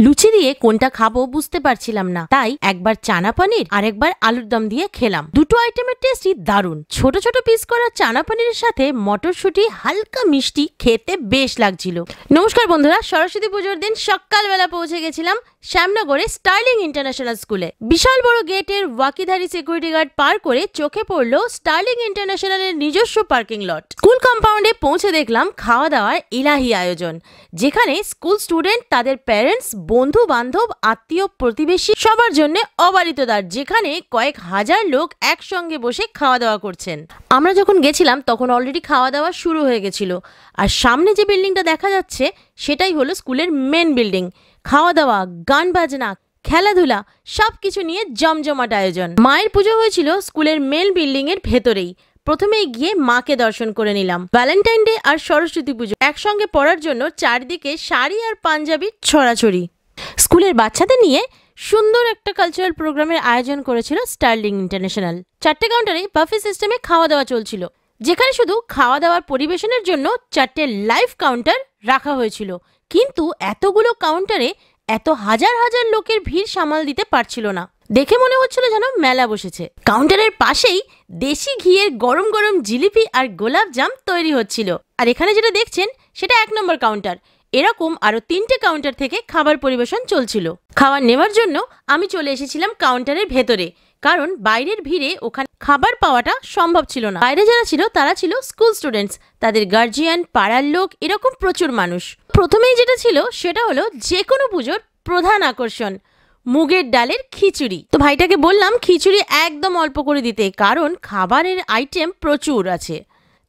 লুচি দিয়ে কোনটা খাবো বুঝতে পারছিলাম না, তাই একবার চানা পনির আর একবার আলুর দম দিয়ে খেলাম। দুটো আইটেমের টেস্টই দারুণ। ছোট ছোট পিস করা চানা পনিরের সাথে মটরশুঁটি হালকা মিষ্টি, খেতে বেশ লাগছিল। নমস্কার বন্ধুরা, সরস্বতী পুজোর দিন সকালবেলা পৌঁছে গেছিলাম শ্যামনগরে স্টার্লিং ইন্টারন্যাশনাল স্কুলে। বিশাল বড় গেটের ওয়াকিধারী সিকিউরিটি গার্ড পার করে চোখে পড়লো স্টার্লিং ইন্টারন্যাশনালের নিজস্ব পার্কিং লট। স্কুল কম্পাউন্ডে পৌঁছে দেখলাম খাওয়া দাওয়ার ইলাহি আয়োজন, যেখানে স্কুল স্টুডেন্ট, তাদের প্যারেন্টস, বন্ধু বান্ধব, আত্মীয় প্রতিবেশী সবার জন্য অবারিতদার, যেখানে কয়েক হাজার লোক একসঙ্গে বসে খাওয়া দাওয়া করছেন। আমরা যখন গেছিলাম তখন অলরেডি খাওয়া দাওয়া শুরু হয়ে গেছিল, আর সামনে যে বিল্ডিংটা দেখা যাচ্ছে সেটাই হলো স্কুলের মেন বিল্ডিং। খাওয়া দাওয়া, গান বাজনা, খেলাধুলা সবকিছু নিয়ে জমজমাট আয়োজন। মায়ের পুজো হয়েছিল স্কুলের মেন বিল্ডিং এর ভেতরেই। প্রথমেই গিয়ে মাকে দর্শন করে নিলাম। ভ্যালেন্টাইন ডে আর সরস্বতী পুজো একসঙ্গে পড়ার জন্য চারদিকে শাড়ি আর পাঞ্জাবির ছড়াছড়ি। স্কুলের বাচ্চাদের নিয়ে সুন্দর একটা কালচারাল প্রোগ্রামের আয়োজন করেছিল স্টার্লিং ইন্টারন্যাশনাল। 4টে কাউন্টারে বাফে সিস্টেমে খাওয়া দাওয়া চলছিল, যেখানে শুধু খাওয়া দাওয়ার পরিবেশনের জন্য 4টে লাইভ কাউন্টার রাখা হয়েছিল। কিন্তু এতগুলো কাউন্টারে এত হাজার হাজার লোকের ভিড় সামাল দিতে পারছিল না। দেখে মনে হচ্ছিল যেন মেলা বসেছে। কাউন্টারের পাশেই দেশি ঘিয়ের গরম গরম জিলিপি আর গোলাপ জাম তৈরি হচ্ছিল। আর এখানে যেটা দেখছেন সেটা 1 নম্বর কাউন্টার। এরকম আরো 3টে কাউন্টার থেকে খাবার পরিবেশন চলছিল। খাবার নেওয়ার জন্য আমি চলে এসেছিলাম কাউন্টারের ভেতরে, কারণ বাইরের ভিড়ে ওখানে খাবার পাওয়াটা সম্ভব ছিল না। বাইরে যারা ছিল তারা ছিল স্কুল স্টুডেন্টস, তাদের গার্জিয়ান, পাড়ার লোক, এরকম প্রচুর মানুষ। প্রথমেই যেটা ছিল সেটা হলো যে কোনো পুজোর প্রধান আকর্ষণ, মুগের ডালের খিচুড়ি। তো ভাইটাকে বললাম খিচুড়ি একদম অল্প করে দিতে, কারণ খাবারের আইটেম প্রচুর আছে,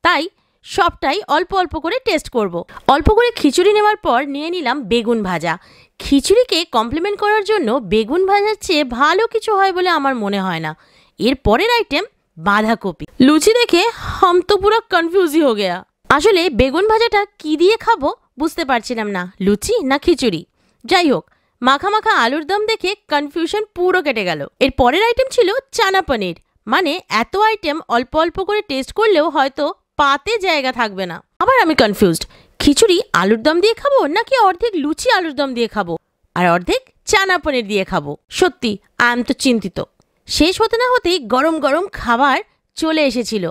তাই সবটাই অল্প অল্প করে টেস্ট করব। অল্প করে খিচুড়ি নেওয়ার পর নিয়ে নিলাম বেগুন ভাজা। খিচুড়িকে কমপ্লিমেন্ট করার জন্য বেগুন ভাজার চেয়ে ভালো কিছু হয় বলে আমার মনে হয় না। এর পরের আইটেম বাঁধাকপি। লুচি দেখে হাম তো পুরো কনফিউজই হয়ে গেয়া। আসলে বেগুন ভাজাটা কি দিয়ে খাবো বুঝতে পারছিলাম না, লুচি না খিচুড়ি। যাই হোক, মাখা মাখা আলুর দম দেখে কনফিউশন পুরো কেটে গেল। এর পরের আইটেম ছিল চানা পনির। মানে এত আইটেম অল্প অল্প করে টেস্ট করলেও হয়তো পাতে জায়গা থাকবে না। আবার আমি কনফিউজড, খিচুড়ি আলুর দম দিয়ে খাবো নাকি অর্ধেক লুচি আলুর দম দিয়ে খাবো আর অর্ধেক চানা পনির দিয়ে খাবো। সত্যি আমি তো চিন্তিত। শেষ হতে না হতেই গরম গরম খাবার চলে এসেছিল,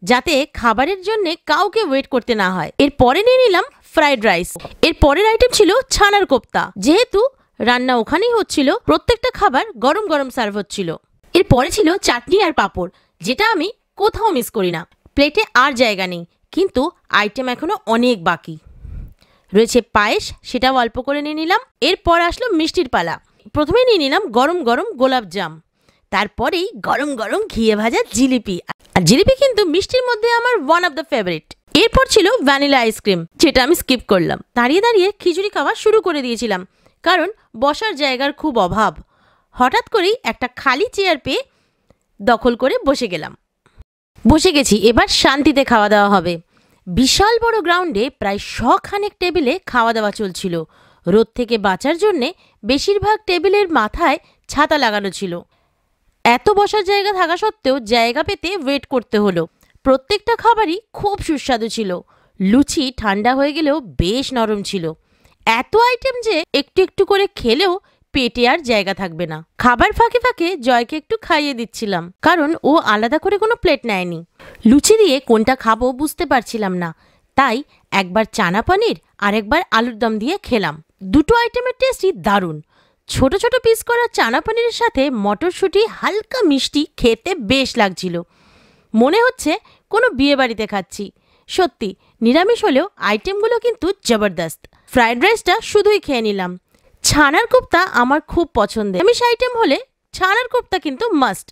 যাতে খাবারের জন্য কাউকে ওয়েট করতে না হয়। এরপরে নিয়ে নিলাম ফ্রাইড রাইস। এর পরের আইটেম ছিল ছানার কোপ্তা। যেহেতু রান্না ওখানেই হচ্ছিল, প্রত্যেকটা খাবার গরম গরম সার্ভ হচ্ছিল। এরপরে ছিল চাটনি আর পাঁপড়, যেটা আমি কোথাও মিস করি না। প্লেটে আর জায়গা নেই, কিন্তু আইটেম এখনো অনেক বাকি রয়েছে। পায়েস, সেটাও অল্প করে নিয়ে নিলাম। এরপর আসলো মিষ্টির পালা। প্রথমে নিয়ে নিলাম গরম গরম গোলাপ জাম, তারপরেই গরম গরম ঘিয়ে ভাজা জিলিপি। আর জিলিপি কিন্তু মিষ্টির মধ্যে আমার ওয়ান অফ দ্য ফেভারিট। এরপর ছিল ভ্যানিলা আইসক্রিম, যেটা আমি স্কিপ করলাম। দাঁড়িয়ে দাঁড়িয়ে খিচুড়ি খাওয়া শুরু করে দিয়েছিলাম, কারণ বসার জায়গার খুব অভাব। হঠাৎ করেই একটা খালি চেয়ার পেয়ে দখল করে বসে গেছি। এবার শান্তিতে খাওয়া দাওয়া হবে। বিশাল বড় গ্রাউন্ডে প্রায় 100 খানেক টেবিলে খাওয়া দাওয়া চলছিল। রোদ থেকে বাঁচার জন্যে বেশিরভাগ টেবিলের মাথায় ছাতা লাগানো ছিল। এত বসার জায়গা থাকা সত্ত্বেও জায়গা পেতে ওয়েট করতে হলো। প্রত্যেকটা খাবারই খুব সুস্বাদু ছিল। লুচি ঠান্ডা হয়ে গেলেও বেশ নরম ছিল। এত আইটেম যে একটু একটু করে খেলেও পেটে আর জায়গা থাকবে না। খাবার ফাঁকে ফাঁকে জয়কে একটু খাইয়ে দিচ্ছিলাম, কারণ ও আলাদা করে কোনো প্লেট নেয়নি। লুচি দিয়ে কোনটা খাবো বুঝতে পারছিলাম না, তাই একবার চানা পনির আর একবার আলুর দম দিয়ে খেলাম। দুটো আইটেমের টেস্টই দারুণ। ছোট ছোট পিস করা চানা পনিরের সাথে মটরশুঁটি হালকা মিষ্টি, খেতে বেশ লাগছিল। মনে হচ্ছে কোনো বিয়ে বাড়িতে খাচ্ছি। সত্যি নিরামিষ হলেও আইটেমগুলো কিন্তু জবরদস্ত। ফ্রাইড রাইসটা শুধুই খেয়ে নিলাম। ছানার কোপ্তা আমার খুব পছন্দের। নিরামিষ আইটেম হলে ছানার কোপ্তা কিন্তু মাস্ট,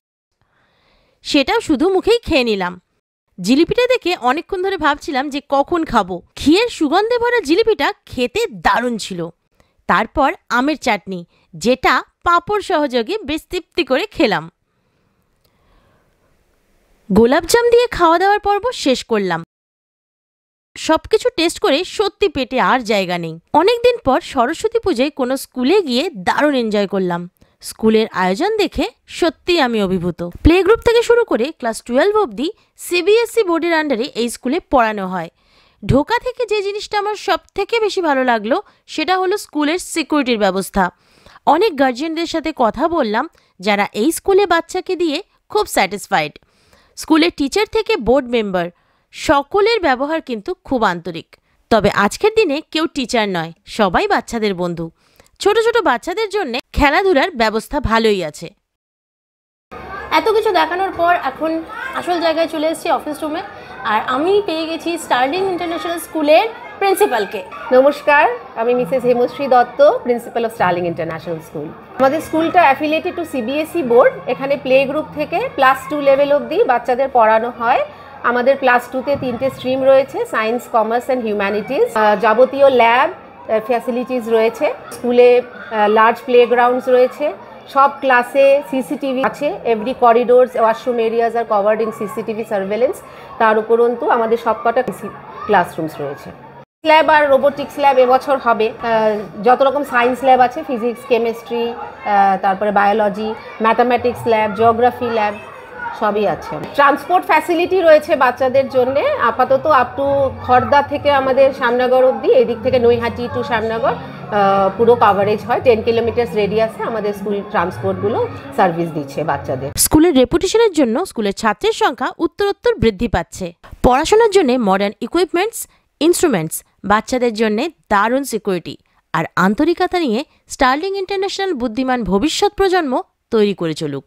সেটাও শুধু মুখেই খেয়ে নিলাম। জিলিপিটা দেখে অনেকক্ষণ ধরে ভাবছিলাম যে কখন খাবো। ঘিয়ের সুগন্ধে ভরা জিলিপিটা খেতে দারুণ ছিল। তারপর আমের চাটনি, যেটা পাঁপড় সহযোগে বেশ তৃপ্তি করে খেলাম। গোলাপজাম দিয়ে খাওয়া দাওয়ার পর্ব শেষ করলাম। সবকিছু টেস্ট করে সত্যি পেটে আর জায়গা নেই। অনেকদিন পর সরস্বতী পুজোয় কোনো স্কুলে গিয়ে দারুণ এনজয় করলাম। স্কুলের আয়োজন দেখে সত্যি আমি অভিভূত। প্লে গ্রুপ থেকে শুরু করে ক্লাস 12 অবধি সিবিএসসি বোর্ডের আন্ডারে এই স্কুলে পড়ানো হয়। ঢোকা থেকে যে জিনিসটা আমার সব থেকে বেশি ভালো লাগলো সেটা হলো স্কুলের সিকিউরিটির ব্যবস্থা। অনেক গার্জিয়ানদের সাথে কথা বললাম যারা এই স্কুলে বাচ্চাকে দিয়ে খুব স্যাটিসফাইড। স্কুলের টিচার থেকে বোর্ড মেম্বার সকলের ব্যবহার কিন্তু খুব আন্তরিক। তবে আজকের দিনে কেউ টিচার নয়, সবাই বাচ্চাদের বন্ধু। ছোট ছোট বাচ্চাদের জন্য খেলাধুলার ব্যবস্থা ভালোই আছে। এত কিছু দেখানোর পর এখন আসল জায়গায় চলে এসেছি, অফিস রুমে। আর আমি পেয়ে গেছি স্টার্লিং ইন্টারন্যাশনাল স্কুলের প্রিন্সিপালকে। নমস্কার, আমি Mrs Hemshree Dutta, principal of Sterling International school. আমাদের স্কুলটা অ্যাফিলিয়েটেড টু সিবিএসই বোর্ড। এখানে প্লে গ্রুপ থেকে ক্লাস 2 লেভেল অবধি বাচ্চাদের পড়ানো হয়। আমাদের ক্লাস 2তে 3টে স্ট্রিম রয়েছে, সায়েন্স, কমার্স অ্যান্ড হিউম্যানিটিস। যাবতীয় ল্যাব ফ্যাসিলিটিস রয়েছে। স্কুলে লার্জ প্লেগ্রাউন্ডস রয়েছে। সব ক্লাসে সিসিটিভি আছে। Every corridors, washroom areas are covered in CCTV surveillance. তার উপরন্তু আমাদের সবকটা ক্লাসরুমস রয়েছে। ল্যাব আর রোবোটিক্স ল্যাব এবছর হবে। যত রকম সায়েন্স ল্যাব আছে, ফিজিক্স, কেমিস্ট্রি, তারপরে biology, mathematics lab, geography lab সবই আছে। ট্রান্সপোর্ট ফ্যাসিলিটি রয়েছে বাচ্চাদের জন্য। আপাতত আপ টু খড়দা থেকে আমাদের শ্যামনগর অবধি, এদিক থেকে নৈহাটি টু শ্যামনগর পুরো কাভারেজ হয়। 10 কিলোমিটার রেডিয়াসে আমাদের স্কুল ট্রান্সপোর্টগুলো সার্ভিস দিচ্ছে বাচ্চাদের। স্কুলের রেপুটেশনের জন্য স্কুলের ছাত্রের সংখ্যা উত্তরোত্তর বৃদ্ধি পাচ্ছে। পড়াশোনার জন্য মডার্ন ইকুইপমেন্টস, ইনস্ট্রুমেন্টস, বাচ্চাদের জন্য দারুণ সিকিউরিটি আর আন্তরিকতা নিয়ে স্টার্লিং ইন্টারন্যাশনাল বুদ্ধিমান ভবিষ্যৎ প্রজন্ম তৈরি করে চলুক।